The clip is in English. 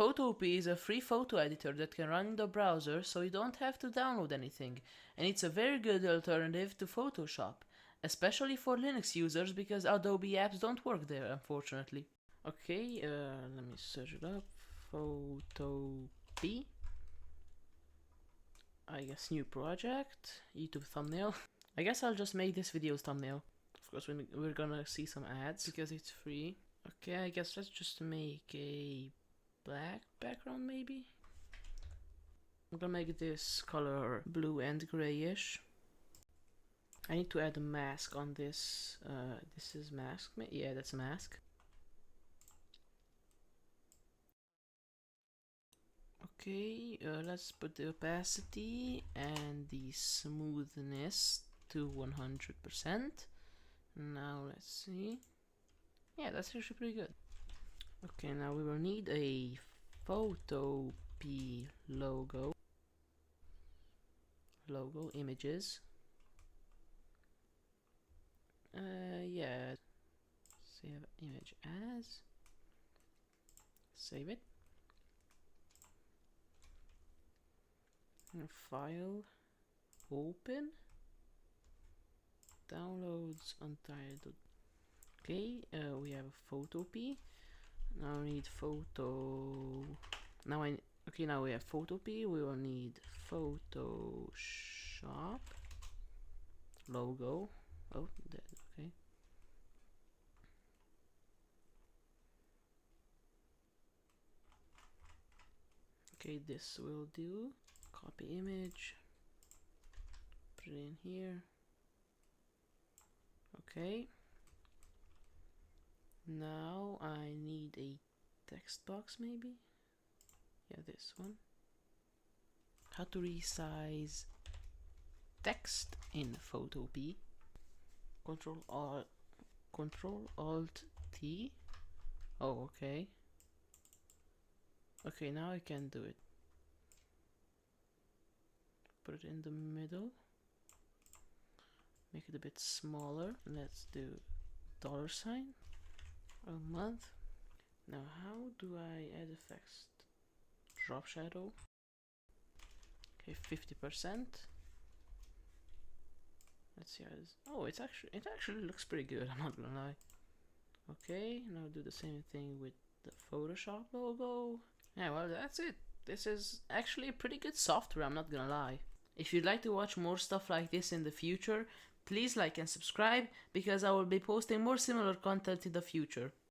Photopea is a free photo editor that can run in the browser, so you don't have to download anything, and it's a very good alternative to Photoshop, especially for Linux users because Adobe apps don't work there, unfortunately. Okay, let me search it up. Photopea. I guess new project, YouTube thumbnail. I guess I'll just make this video's thumbnail. Of course, we're gonna see some ads because it's free. Okay, I guess let's just make a black background maybe. I'm gonna make this color blue and grayish. I need to add a mask on this. This is mask. Yeah, that's a mask. Okay, let's put the opacity and the smoothness to 100%. Now let's see. Yeah, that's actually pretty good. Okay, now we will need a Photopea logo. Logo images. Yeah. Save image as. Save it. File. Open. Downloads untitled. Okay, we have a Photopea. Now we need photo. Now we have Photopea. We will need Photoshop logo. Oh, that okay. Okay, this will do. Copy image. Put it in here. Okay. Now I need a text box maybe. Yeah, this one. How to resize text in Photopea. Control Alt T. Oh, okay. Okay, now I can do it. Put it in the middle. Make it a bit smaller. Let's do $sign a month. Now how do I add effects? Drop shadow. Okay, 50%. Let's see how this. Oh, it actually looks pretty good. I'm not gonna lie. Okay, now do the same thing with the Photoshop logo. Yeah, well, that's it. This is actually pretty good software. I'm not gonna lie. If you'd like to watch more stuff like this in the future, please like and subscribe because I will be posting more similar content in the future.